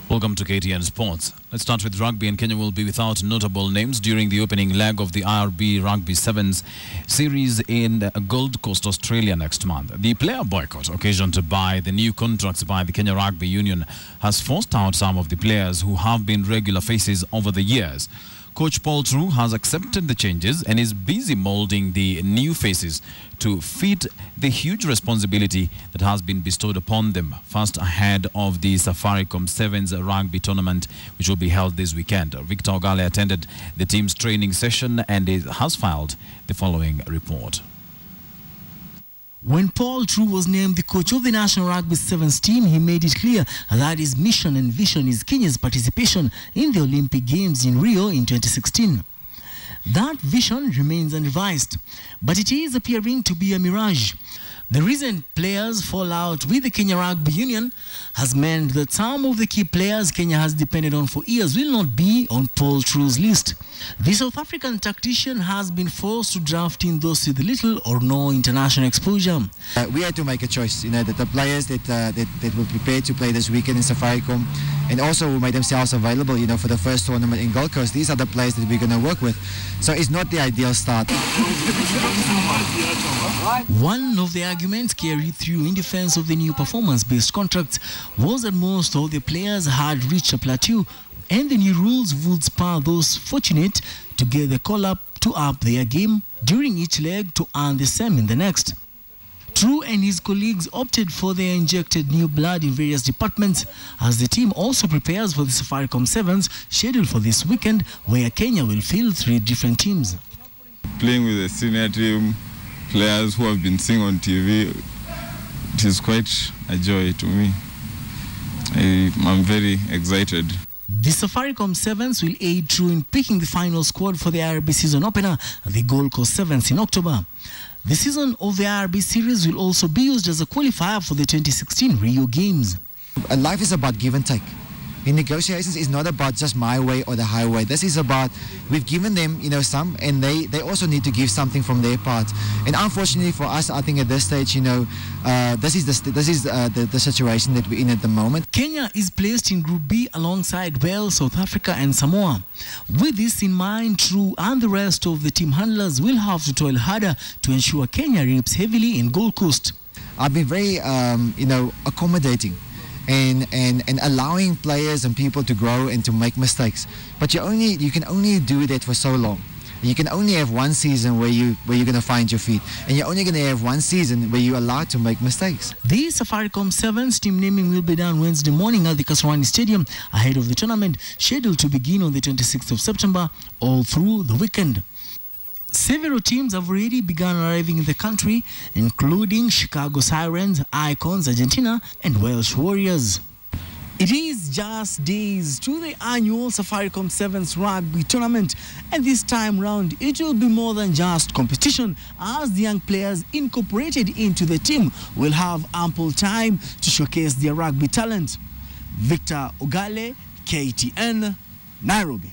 Welcome to KTN Sports. Let's start with rugby, and Kenya will be without notable names during the opening leg of the IRB Rugby Sevens series in Gold Coast, Australia next month. The player boycott, occasioned by the new contracts by the Kenya Rugby Union, has forced out some of the players who have been regular faces over the years. Coach Paul Treu has accepted the changes and is busy molding the new faces to fit the huge responsibility that has been bestowed upon them, first ahead of the Safaricom Sevens rugby tournament, which will be held this weekend. Victor Ogale attended the team's training session and has filed the following report. When Paul Treu was named the coach of the National Rugby Sevens team, he made it clear that his mission and vision is Kenya's participation in the Olympic Games in Rio in 2016. That vision remains unrevised, but it is appearing to be a mirage. The recent players' fallout with the Kenya Rugby Union has meant that some of the key players Kenya has depended on for years will not be on Paul Treu's list. The South African tactician has been forced to draft in those with little or no international exposure. We had to make a choice, that the players that were prepared to play this weekend in Safaricom and also who made themselves available, for the first tournament in Gold Coast, these are the players that we're going to work with. So it's not the ideal start. One of the arguments carried through in defense of the new performance-based contracts was that most of the players had reached a plateau, and the new rules would spur those fortunate to get the call-up to up their game during each leg to earn the same in the next. Treu and his colleagues opted for their injected new blood in various departments as the team also prepares for the Safaricom Sevens scheduled for this weekend, where Kenya will field 3 different teams. Playing with a senior team, players who have been seen on TV, it is quite a joy to me. I'm very excited. The Safaricom Sevens will aid Treu in picking the final squad for the IRB season opener, the Gold Coast Sevens, in October. The season of the IRB series will also be used as a qualifier for the 2016 Rio Games. Life is about give and take. In negotiations, it's not about just my way or the highway. This is about, we've given them, some, and they also need to give something from their part. And unfortunately for us, I think at this stage, this is the situation that we're in at the moment. Kenya is placed in Group B alongside Wales, South Africa and Samoa. With this in mind, Treu and the rest of the team handlers will have to toil harder to ensure Kenya reaps heavily in Gold Coast. I've been very, accommodating. And allowing players and people to grow and to make mistakes, but you can only do that for so long. You can only have one season where you're going to find your feet, and you're only going to have one season where you're allowed to make mistakes. The Safaricom Sevens team naming will be done Wednesday morning at the Kasarani Stadium ahead of the tournament, scheduled to begin on the 26th of September all through the weekend. Several teams have already begun arriving in the country, including Chicago Sirens, Icons, Argentina, and Welsh Warriors. It is just days to the annual Safaricom Sevens Rugby Tournament, and this time round it will be more than just competition, as the young players incorporated into the team will have ample time to showcase their rugby talent. Victor Ogale, KTN, Nairobi.